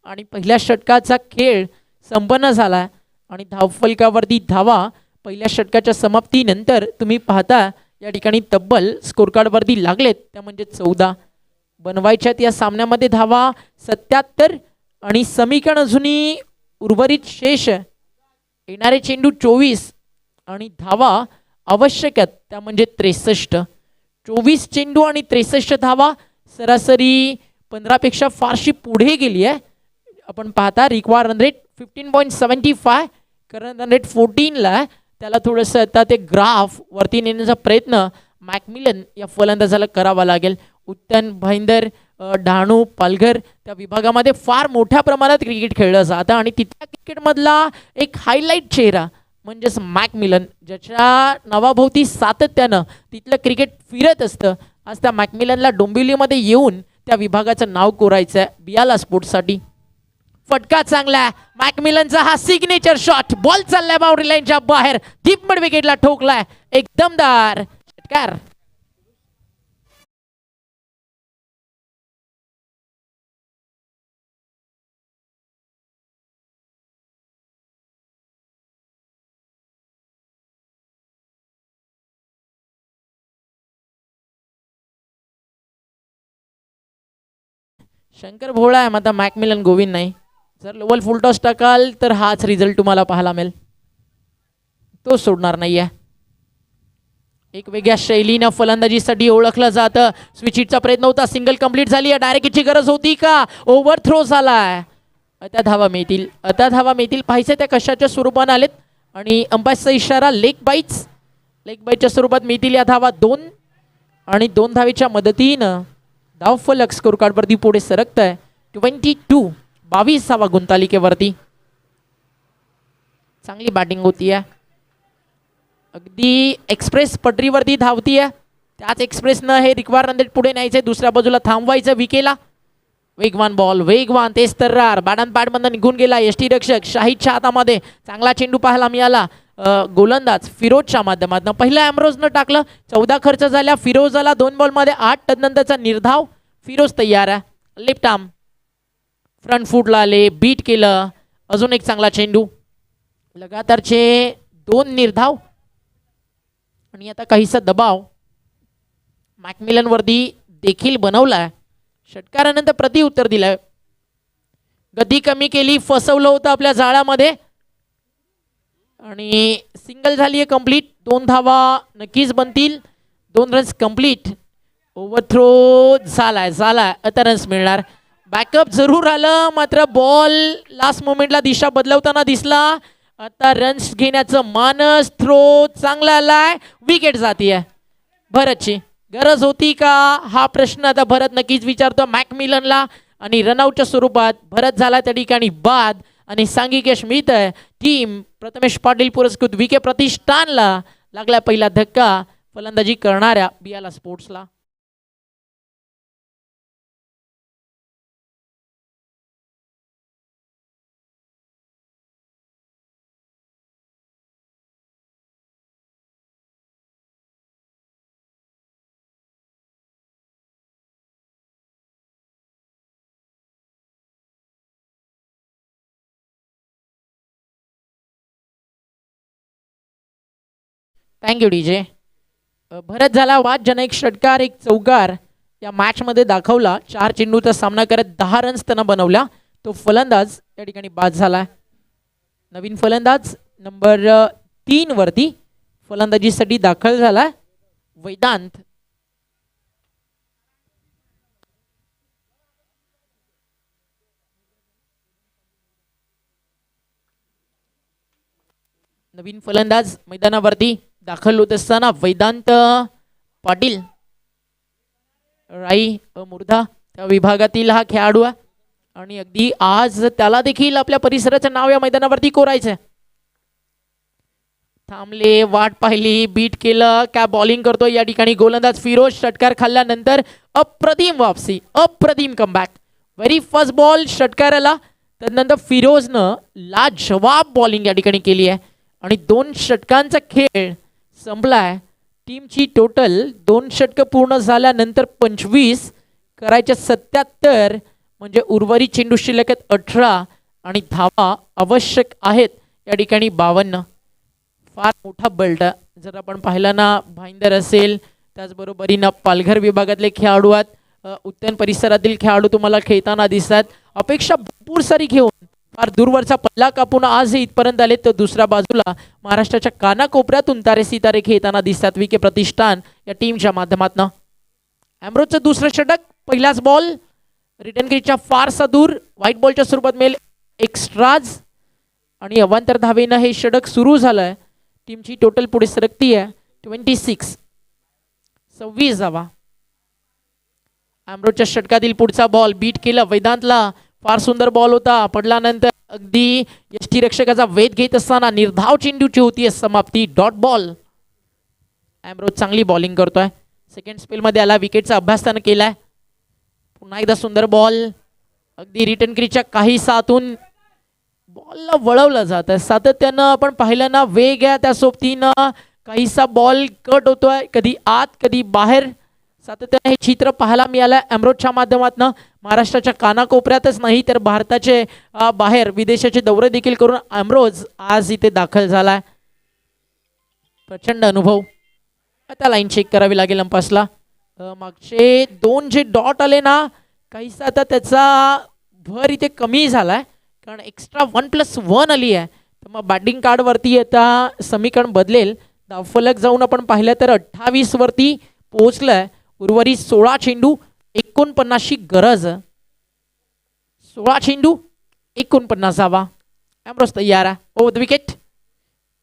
आणि पहिल्या षटकाचा खेळ संपन्न झाला. आणि धावफलकावरती धावा पहिल्या षटकाच्या समाप्तीनंतर तुम्ही पाहता या ठिकाणी तब्बल स्कोरकार्डवरती लागलेत, त्या म्हणजे 14 बनवायच्यात या सामन्यामध्ये धावा 77 आणि समीकरण अजूनही उर्वरित शेष. येणारे चेंडू 24 आणि धावा आवश्यक आहेत त्या म्हणजे 63. 24 चेंडू आणि 63 धावा, सरासरी 15पेक्षा फारशी पुढे गेली आहे. आपण पाहता require run rate 15.75, current run rate 14ला. त्याला थोडंसं आता ते ग्राफ वरती नेण्याचा प्रयत्न मॅकमिलन या फलंदाजाला करावा लागेल. उत्तन, भाईंदर, डहाणू, पालघर त्या विभागामध्ये फार मोठ्या प्रमाणात क्रिकेट खेळलं जातं आणि तिथल्या क्रिकेटमधला एक हायलाईट चेहरा म्हणजेच मॅकमिलन, ज्याच्या नावाभोवती सातत्यानं तिथलं क्रिकेट फिरत असतं. आज त्या मॅकमिलनला डोंबिवलीमध्ये येऊन त्या विभागाचं नाव कोरायचं आहे बियाला स्पोर्ट्ससाठी. फटका चांगला आहे मॅकमिलनचा, हा सिग्नेचर शॉट. बॉल चाललाय बाउंड्री लाईनच्या बाहेर, डीप मिड विकेटला ठोकलाय. एक दमदार षटकार. शंकर भोळा आहे, आता मॅकमिलन गोविंद नाही. जर लोवल फुल टॉस टाकाल तर हाच रिझल्ट तुम्हाला पाहायला मिळेल, तो सोडणार नाही आहे. एक वेगळ्या शैलीनं फलंदाजीसाठी ओळखलं जातं. स्विच हिटचा प्रयत्न होता, सिंगल कंप्लीट झाली आहे. डायरेक्ट हिटची गरज होती का? ओव्हर थ्रो झालाय. आता धावा मिळतील, आता धावा मिळतील. पाहिजे त्या कशाच्या स्वरूपाने आलेत आणि अंपायरचा इशारा लेग बाईट्स, लेग बाईटच्या स्वरूपात मिळतील या धावा. 2 आणि 2 धावेच्या मदतीनं धावफलक स्कोर कार्डवरती पुढे सरकत आहे. 22, 22 गुंतालिकेवरती. चांगली बॅटिंग होती आहे, अगदी एक्सप्रेस पटरीवरती धावती आहे. त्याच एक्सप्रेसनं हे रिक्वायर रन रेट पुढे न्यायचंय, दुसऱ्या बाजूला थांबवायचं विकेला. वेगवान बॉल, वेगवान तेज तर्रार, बॅटन पॅडमधून निघून गेला. यष्टी रक्षक शाहिदच्या हातामध्ये चांगला चेंडू पाहायला मिळाला. गोलंदाज फिरोजच्या माध्यमातून पहिल्या ॲम्ब्रोजनं टाकलं. 14 खर्च झाल्या फिरोजला. 2 बॉलमध्ये 8 तदनंतरचा निर्धाव. फिरोज तयार आहे. लेफ्ट आर्म फ्रंट फूटला आले, बीट केलं. अजून एक चांगला चेंडू. लगातारचे 2 निर्धाव आणि आता काहीसा दबाव मॅकमिलनवरती देखील बनवलाय. षटकारानंतर प्रति उत्तर दिलंय. गती कमी केली, फसवलं होतं आपल्या जाळ्यामध्ये आणि सिंगल झाली आहे कंप्लीट. 2 धावा नक्कीच बनतील. 2 रन्स कंप्लीट. ओव्हरथ्रो झालाय. आता रन्स मिळणार. बॅकअप जरूर आलं, मात्र बॉल लास्ट मोमेंटला दिशा बदलवताना दिसला. आता रन्स घेण्याचं मानस. थ्रो चांगला आलाय. विकेट जातीये. भरतची गरज होती का हा प्रश्न आता भरत नक्कीच विचारतो मॅकमिलनला. आणि रनआउटच्या स्वरूपात भरत झाला त्या ठिकाणी बाद. आणि सांघिक यश मिळत आहे. टीम प्रथमेश पाटील पुरस्कृत विके प्रतिष्ठानला लागला पहिला धक्का फलंदाजी करणाऱ्या बियाला स्पोर्ट्सला. Thank you DJ. भरत झाला वाद ज्याने एक षटकार एक चौकार या मॅचमध्ये दाखवला. 4 चेंडूचा सामना करत 10 रन्स त्यांना बनवल्या. तो फलंदाज या ठिकाणी बाद झाला. नवीन फलंदाज नंबर 3 वरती फलंदाजीसाठी दाखल झाला वेदांत. नवीन फलंदाज मैदानावरती दाखल होत असताना वेदांत पाटील राई मुर्धा त्या विभागातील हा खेळाडू आहे. आणि अगदी आज त्याला देखील आपल्या परिसराचं नाव या मैदानावरती कोरायचं. थांबले, वाट पाहिली, बीट केलं. काय बॉलिंग करतो या ठिकाणी गोलंदाज फिरोज. षटकार खाल्ल्यानंतर अप्रतिम वापसी, अप्रतिम कमबॅक. व्हेरी फर्स्ट बॉल षटकाराला. त्यानंतर फिरोजनं लाजवाब बॉलिंग या ठिकाणी केली आहे. आणि 2 षटकांचा खेळ संपलाय. टीमची टोटल 2 षटकं पूर्ण झाल्यानंतर 25 करायच्या 77 म्हणजे उर्वरित चेंडू शिल्लक आहेत 18 आणि धावा आवश्यक आहेत या ठिकाणी 52. फार मोठा बल्ट जर आपण पाहिला ना, भाईंदर असेल, त्याचबरोबरीनं पालघर विभागातले खेळाडू आहेत. उत्तन परिसरातील खेळाडू तुम्हाला खेळताना दिसतात. अपेक्षा भरपूर सारी घेऊन फार दूरवरचा पल्ला कापून आज इथपर्यंत आले. तर दुसऱ्या बाजूला महाराष्ट्राच्या कानाकोपऱ्यातून तारे सितारे खेळताना दिसतात विके प्रतिष्ठान या टीमच्या माध्यमातून. ॲम्ब्रोजचं दुसरं षटक, पहिलाच बॉल रिटर्न क्रीजच्या फारसा दूर. व्हाईट बॉलच्या स्वरूपात मिळेल एक्स्ट्राज आणि अवांतर धावेनं हे षटक सुरू झालंय. टीमची टोटल पुढे सरकती आहे 26. 26 धावा. ॲम्ब्रोजच्या षटकातील पुढचा बॉल बीट केला वेदांतला. फार सुंदर बॉल होता. पडल्यानंतर अगदी यष्टीरक्षकाचा वेध घेत असताना निर्धाव चेंडूची होती समाप्ती. Dot ball. ॲम्ब्रोज चांगली बॉलिंग करतोय. सेकंड स्पेलमध्ये आला. विकेटचा अभ्यास त्यानं केलाय. पुन्हा एकदा सुंदर बॉल. अगदी रिटर्न क्रीजच्या काही सातून बॉलला वळवलं जात आहे. सातत्यानं आपण पाहिलं ना, वेग आहे त्या सोबतीनं काहीसा बॉल कट होतोय, कधी आत कधी बाहेर. सातत्याने हे चित्र पाहायला मिळालं ॲम्ब्रोजच्या माध्यमातून. महाराष्ट्राच्या कानाकोपऱ्यातच नाही तर भारताचे बाहेर विदेशाचे दौरे देखील करून ॲम्ब्रोज आज इथे दाखल झालाय. प्रचंड अनुभव. आता लाईन चेक करावी लागेल अंपासला. मागचे 2 जे डॉट आले ना, काहीसा आता त्याचा भर इथे कमी झालाय कारण एक्स्ट्रा 1+1 आली आहे. तर मग बॅटिंग कार्डवरती आता समीकरण बदलेल. धावफलक जाऊन आपण पाहिलं तर 28 वरती पोहोचलाय. उर्वरित 16 चेंडू 49ची गरज. 16 चेंडू 49 धावा. ॲम्ब्रोज तयार आहे. ओ द विकेट.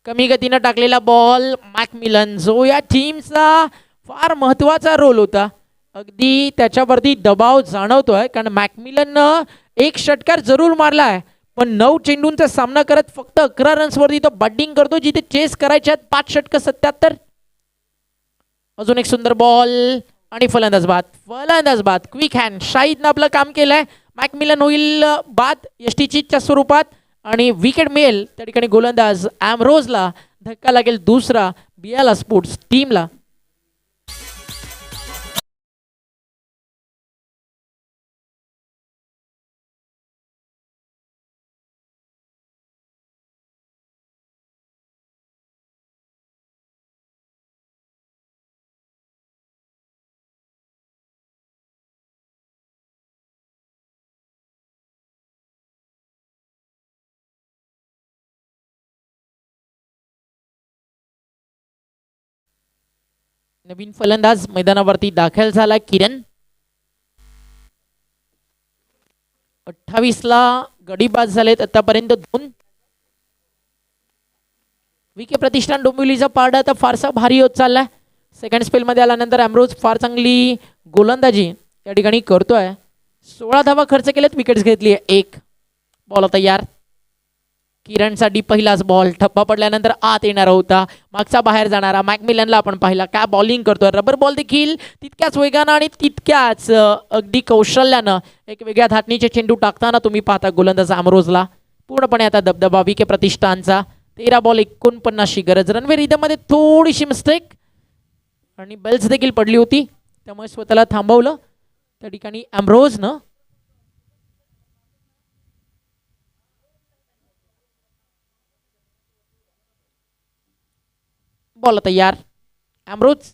कमी गतीनं टाकलेला बॉल मॅकमिलन जो या टीमचा फार महत्त्वाचा रोल होता. अगदी त्याच्यावरती दबाव जाणवतोय कारण मॅकमिलननं एक षटकार जरूर मारला आहे पण 9 चेंडूंचा सामना करत फक्त 11 रन्सवरती तो बॅटिंग करतो जिथे चेस करायचे आहेत 5 षटकं 77. अजून एक सुंदर बॉल आणि फलंदाज बाद. क्विक हँड शाहीदनं आपलं काम केलंय. मॅकमिलन होईल बाद यष्टीचीच्या स्वरूपात आणि विकेट मिळेल त्या ठिकाणी गोलंदाज ॲम्ब्रोजला. धक्का लागेल दुसरा बियाला स्पोर्ट्स टीमला. नवीन फलंदाज मैदानावरती दाखल झाला किरण. 28 ला गडी बाद झालेत आतापर्यंत 2. विके प्रतिष्ठान डोंबिवलीचा पारडा आता फारसा भारी होत चाललाय. सेकंड स्पेलमध्ये आल्यानंतर अमरोज फार चांगली गोलंदाजी या ठिकाणी करतोय. 16 धावा खर्च केलेत, विकेट्स घेतली आहे 1. बॉल तयार. किरणसाठी पहिलाच बॉल. ठप्पा पडल्यानंतर आत येणारा होता, मागचा बाहेर जाणारा मॅकमिलनला आपण पाहिला. काय बॉलिंग करतोय. रबर बॉल देखील तितक्याच वेगानं आणि तितक्याच अगदी कौशल्यानं एक वेगळ्या धाटणीचे चेंडू टाकताना तुम्ही पाहता गोलंदाज अमरोजला. पूर्णपणे आता दबदबा विके प्रतिष्ठानचा. 13 बॉल 49 गरज. रणवीर रिदममध्ये थोडीशी मिस्टेक आणि बेल्स देखील पडली होती, त्यामुळे स्वतःला थांबवलं त्या ठिकाणी अमरोजनं. बॉल तयार. अमरोज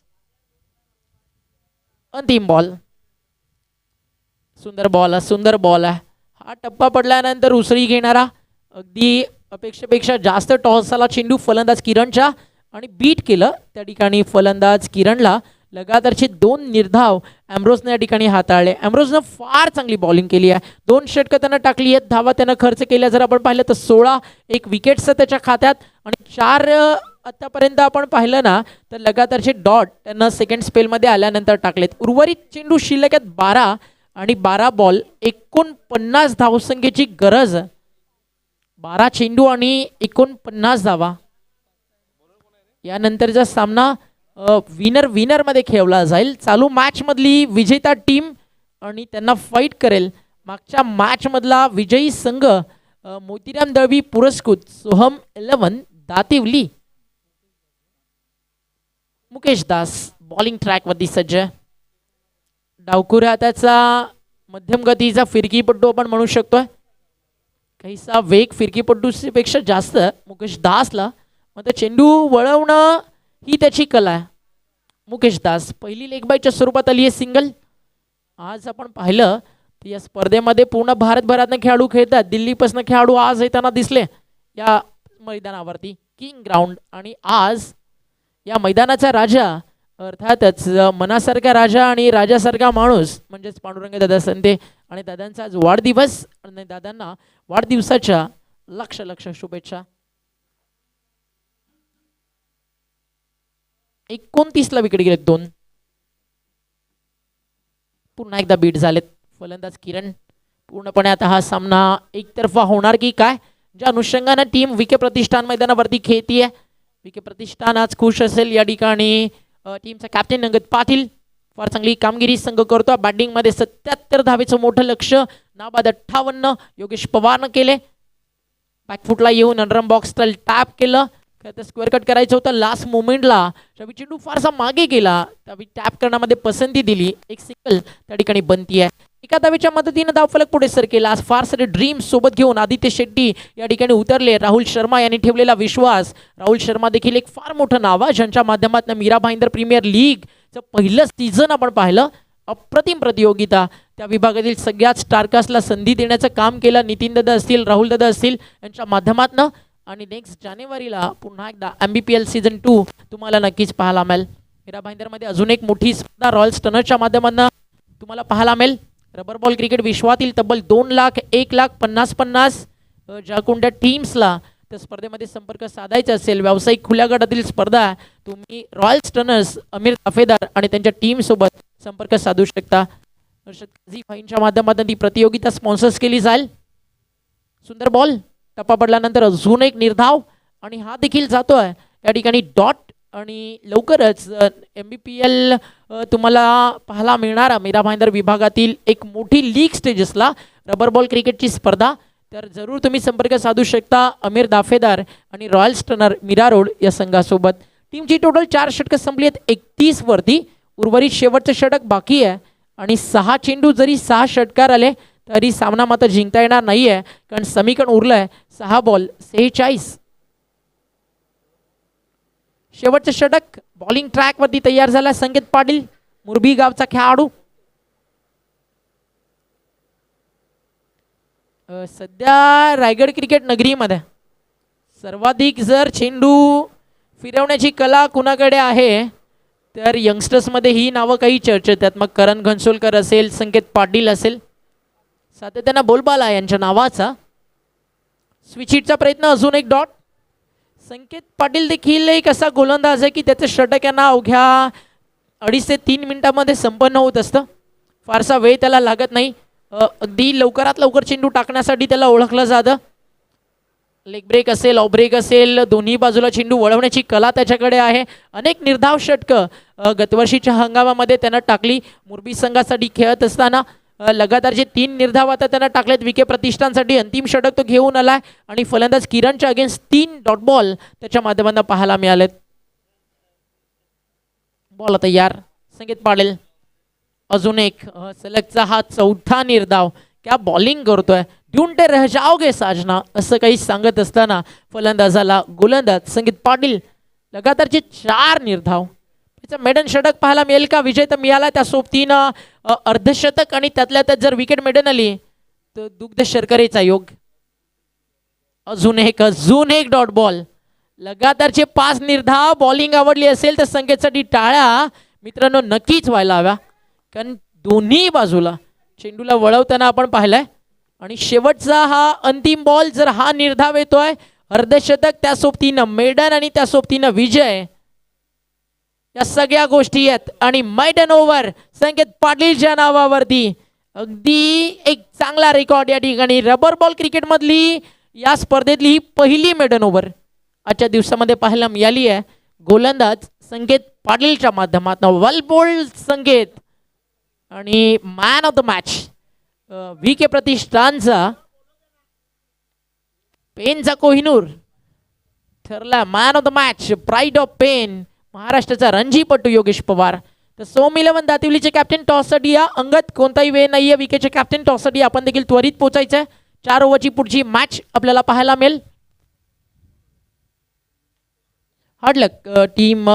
अंतिम बॉल. सुंदर बॉल, सुंदर बॉल आहे हा. टप्पा पडल्यानंतर उसळी घेणारा, अगदी अपेक्षेपेक्षा जास्त टॉस आला चेंडू फलंदाज किरणच्या आणि बीट केलं त्या ठिकाणी फलंदाज किरणला. लगातारचे 2 निर्धाव अमरोजने या ठिकाणी हाताळले. अमरोजनं फार चांगली बॉलिंग केली आहे. 2 षटकं त्यानं टाकली आहेत, धावा त्यानं खर्च केल्या जर आपण पाहिलं तर 16. 1 विकेट्स त्याच्या खात्यात आणि 4 आतापर्यंत आपण पाहिलं ना तर लगातारचे डॉट त्यांना सेकंड स्पेलमध्ये आल्यानंतर टाकलेत. उर्वरित चेंडू शिल्लक आहेत 12 आणि 12 बॉल 49 धावसंख्येची गरज. 12 चेंडू आणि 49 धावा. यानंतरचा सामना विनर मध्ये खेळवला जाईल. चालू मॅच मधली विजेता टीम आणि त्यांना फाईट करेल मागच्या मॅच मधला विजयी संघ मोतीराम दळवी पुरस्कृत सोहम 11 दातिवली. मुकेश दास बॉलिंग ट्रॅकवरती सज्ज. डावखुर हाताचा मध्यम गतीचा फिरकीपट्टू आपण म्हणू शकतोय. काहीसा वेग फिरकीपट्टूपेक्षा जास्त मुकेश दासला. मग चेंडू वळवणं ही त्याची कला आहे. मुकेश दास पहिली लेग बायच्या स्वरूपात आली आहे सिंगल. आज आपण पाहिलं तर या स्पर्धेमध्ये पूर्ण भारतभरातनं खेळाडू खेळतात. दिल्लीपासून खेळाडू आज येताना दिसले या मैदानावरती किंग ग्राउंड. आणि आज या मैदानाचा राजा अर्थातच मनासारखा राजा आणि राजासारखा माणूस म्हणजेच पांडुरंग दादा संते. आणि दादांचा आज वाढदिवस आणि दादांना वाढदिवसाच्या लक्ष शुभेच्छा. 29 ला विकेट गेलेत 2. पुन्हा एकदा बीट झालेत फलंदाज किरण. पूर्णपणे आता हा सामना एकतर्फा होणार की काय, ज्या अनुषंगाने टीम विके प्रतिष्ठान मैदानावरती खेळतीये. विके प्रतिष्ठान आज खुश असेल. या ठिकाणी टीमचा कॅप्टन अंगद पाटील फार चांगली कामगिरी संघ करतो. बॅटिंगमध्ये 77 धावेचं मोठं लक्ष. नाबाद 58 योगेश पवारनं केले. बॅकफुटला येऊन अंडरम बॉक्सला टॅप केलं. स्क्वेअर कट करायचं होतं लास्ट मोमेंटला. रवी चेंडू फारसा मागे गेला, त्यावेळी टॅप करण्यामध्ये पसंती दिली. एक सिंगल त्या ठिकाणी बनती आहे. एका धावेच्या मदतीने धावफलक पुढे सर केला. आज फार सारे ड्रीम सोबत घेऊन आदित्य शेट्टी या ठिकाणी उतरले. राहुल शर्मा यांनी ठेवलेला विश्वास. राहुल शर्मा देखील एक फार मोठं नाव आहे, ज्यांच्या माध्यमातून मीरा भाईंदर प्रीमियर लीगचं पहिलं सीझन आपण पाहिलं. अप्रतिम प्रतियोगिता. त्या विभागातील सगळ्याच स्टारकास्टला संधी देण्याचं काम केलं. नितीन दादा असतील, राहुल दादा असतील यांच्या माध्यमातून. आणि नेक्स्ट जानेवारीला पुन्हा एकदा MBPL सीझन 2 तुम्हाला नक्कीच पाहायला मिळेल. मीरा भाईंदरमध्ये अजून एक मोठी स्पर्धा रॉयल स्टनरच्या माध्यमातून तुम्हाला पाहायला मिळेल. रबर बॉल क्रिकेट विश्वातील तब्बल 2 लाख 1 लाख 50 ज्या कोणत्या टीम्सला त्या स्पर्धेमध्ये संपर्क साधायचा असेल, व्यावसायिक खुल्या गटातील स्पर्धा, तुम्ही रॉयल स्टनर्स अमीर दाफेदार आणि त्यांच्या टीमसोबत संपर्क साधू शकता. झी फाईनच्या माध्यमातून ती प्रतियोगिता स्पॉन्सर्स केली जाईल. सुंदर बॉल. टप्पा पडल्यानंतर अजून एक निर्धाव आणि हा देखील जातोय या ठिकाणी डॉट. आणि लवकरच MBPL तुम्हाला पाहायला मिळणार मीरा भाईंदर विभागातील एक मोठी लीग स्टेजेसला रबर बॉल क्रिकेटची स्पर्धा. तर जरूर तुम्ही संपर्क साधू शकता अमीर दाफेदार आणि रॉयल स्टनर मीरा रोड या संघासोबत. टीमची टोटल 4 षटकं संपली आहेत 31 वरती. उर्वरित शेवटचं षटक बाकी आहे आणि 6 चेंडू जरी 6 षटकार आले तरी सामना मात्र जिंकता येणार नाही आहे, कारण समीकरण उरलंय 6 बॉल 46. शेवटचं षटक बॉलिंग ट्रॅकवरती तयार झाला. संकेत पाटील मुरबी गावचा खेळाडू. सध्या रायगड क्रिकेट नगरीमध्ये सर्वाधिक जर चेंडू फिरवण्याची कला कुणाकडे आहे तर यंगस्टर्समध्ये ही नावं काही चर्चेत आहेत. मग करण घनसोलकर असेल, संकेत पाटील असेल, सातत्यानं बोलबाला यांच्या नावाचा. स्विच हिटचा प्रयत्न, अजून एक डॉट. संकेत पाटील देखील एक असा गोलंदाज आहे की त्याचं षटक यांना अवघ्या 2.5 ते 3 मिनिटांमध्ये संपन्न होत असतं. फारसा वेळ त्याला लागत नाही. अगदी लवकरात लवकर चेंडू टाकण्यासाठी त्याला ओळखलं जातं. लेग ब्रेक असेल, ऑफ ब्रेक असेल, दोन्ही बाजूला चेंडू वळवण्याची कला त्याच्याकडे आहे. अनेक निर्धाव षटकं गतवर्षीच्या हंगामामध्ये त्यानं टाकली. मोरबी संघासाठी खेळत असताना लगातार जे 3 निर्धाव आता त्यानं टाकलेत विके प्रतिष्ठानसाठी. अंतिम षटक तो घेऊन आलाय आणि फलंदाज किरणच्या अगेन्स्ट 3 डॉट बॉल त्याच्या माध्यमातून पाहायला मिळालेत. बॉल आता यार संकेत पाटील. अजून एक सलगचा हा 4था निर्धाव. क्या बॉलिंग करतोय. ढूंढते रह जाओगे साजना असं काही सांगत असताना फलंदाजाला गोलंदाज संकेत पाटील लगातारचे 4 निर्धाव. त्याचं मेडन षटक पाहायला मिळेल का. विजय तर मिळाला त्या सोबतीनं अर्धशतक आणि त्यातल्या त्यात जर विकेट मेडन आली तर दुग्ध शर्करेचा योग. अजून एक डॉट बॉल. लगातारचे 5 निर्धाव. बॉलिंग आवडली असेल तर संकेतसाठी टाळ्या मित्रांनो नक्कीच व्हायला हव्या, कारण दोन्ही बाजूला चेंडूला वळवताना आपण पाहिलंय. आणि शेवटचा हा अंतिम बॉल, जर हा निर्धाव येतोय, अर्धशतक त्या सोबतीनं मेडन आणि त्या सोबतीनं विजय, या सगळ्या गोष्टी आहेत. आणि मैडन ओव्हर संकेत पाटीलच्या नावावरती. अगदी एक चांगला रेकॉर्ड या ठिकाणी. रबर बॉल क्रिकेटमधली या स्पर्धेतली ही पहिली मेडन ओव्हर आजच्या दिवसामध्ये पाहायला मिळाली आहे. गोलंदाज संकेत पाटीलच्या माध्यमातून. Well bowled Sanket. आणि man of the match V K प्रतिष्ठानचा पेनचा कोहिनूर ठरला man of the match. Pride of Pen महाराष्ट्राचा रणजीपटू योगेश पवार. तर सोम 11 दातिवलीचे कॅप्टन टॉससाठी या. अंगत कोणताही वेळ नाहीये. विकेटचे कॅप्टन टॉससाठी आपण देखील त्वरित पोहोचायचं. 4 ओव्हरची पुढची मॅच आपल्याला पाहायला मिळेल. हार्ड लक टीम